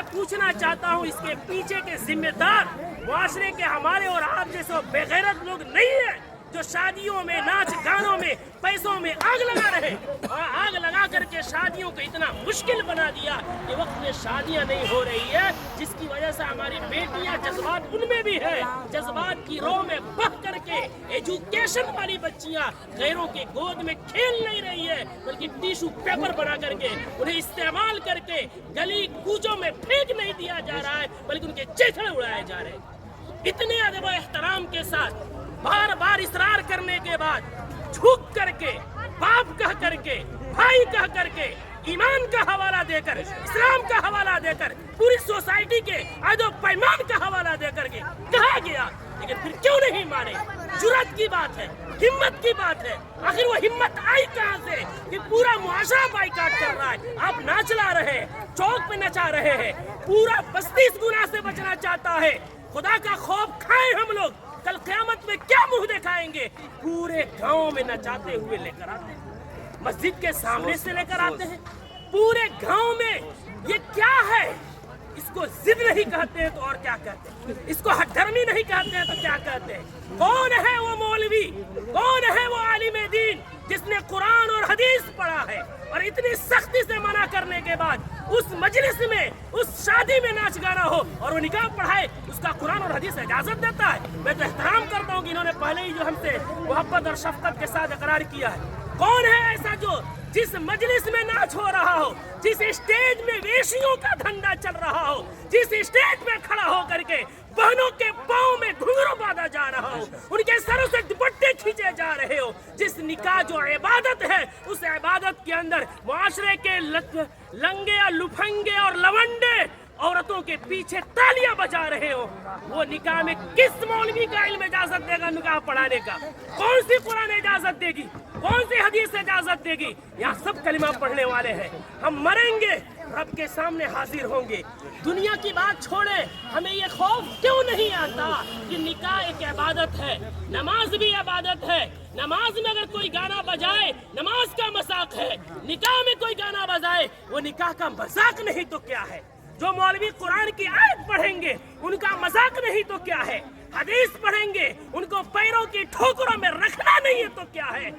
मैं पूछना चाहता हूँ इसके पीछे के जिम्मेदार मुआशरे के हमारे और आप जैसे बेगैरत लोग नहीं है जो शादियों में नाच गानों में पैसों में आग लगा रहे और आग लगा करके शादियों को इतना मुश्किल बना दिया कि वक्त में शादियां नहीं हो रही है, जिसकी वजह से हमारी बेटियां जज्बात उनमें भी है, जज्बात की रो में बह करके एजुकेशन वाली बच्चियां गैरों के गोद में खेल नहीं रही है बल्कि टिश्यू पेपर बना करके उन्हें इस्तेमाल करके गली कूचों में फेंक नहीं दिया जा रहा है बल्कि उनके चेहरे उड़ाए जा रहे हैं। इतने अदब व एहतराम के साथ बार बार इसरार करने के बाद झुक करके बाप कह करके भाई कह करके ईमान का हवाला देकर इस्लाम का हवाला देकर पूरी सोसाइटी के अदब पैमान का हवाला देकर के कहा गया, लेकिन फिर क्यों नहीं माने? जुर्रत की बात है, हिम्मत की बात है। आखिर वो हिम्मत आई कहां से कि पूरा मुआशरा बाइकाट कर रहा है, आप नाच ला रहे हैं, चौक पे नचा रहे हैं, पूरा बस्ती इस गुनाह से बचना चाहता है। खुदा का खौफ खाए हम लोग, कल क़यामत में क्या मुंह दिखाएंगे? पूरे गांव में नचाते हुए लेकर आते हैं, मस्जिद के सामने से लेकर आते हैं, पूरे गांव में। ये क्या है? इसको जिद नहीं कहते हैं तो और क्या कहते हैं? इसको हठधर्मी नहीं कहते हैं तो क्या कहते हैं? कौन है वो मौलवी, कौन है वो आलिम दीन जिसने कुरान और हदीस पढ़ा है और इतनी सख्ती से मना करने के बाद उस मजलिस में उस शादी में नाच गाना हो और वो निकाह पढ़ाए, उसका कुरान और हदीस इजाजत देता है? मैं तो एहतराम करता हूँ कि इन्होंने पहले ही जो हमसे मोहब्बत और शफकत के साथ इकरार किया है। कौन है ऐसा जो जिस मजलिस में नाच हो रहा हो, जिस स्टेज में वेशियों का धंधा चल रहा हो, जिस स्टेज में खड़ा हो करके बहनों के पाँव में घुंघरू बांधा जा रहा हो, उनके सरों से दुपट्टे खींचे जा रहे हो, जिस निकाह जो इबादत है उस इबादत के अंदर मुआशरे के लंगे या लुफंगे और लवंडे औरतों के पीछे तालियां बजा रहे हो, वो निकाह में किस मौलवी का इल्म इजाजत देगा निकाह पढ़ाने का? कौन सी कुरान इजाजत देगी? कौन सी हदीस इजाजत देगी? यहाँ सब कलिमा पढ़ने वाले हैं। हम मरेंगे, रब के सामने हाजिर होंगे। दुनिया की बात छोड़े, हमें ये खौफ क्यों नहीं आता कि निकाह एक इबादत है, नमाज भी इबादत है। नमाज में अगर कोई गाना बजाए नमाज का मजाक है, निकाह में कोई गाना बजाए वो निकाह का मजाक नहीं तो क्या है? जो मौलवी कुरान की आयत पढ़ेंगे उनका मजाक नहीं तो क्या है? हदीस पढ़ेंगे उनको पैरों की ठोकरों में रखना नहीं है तो क्या है?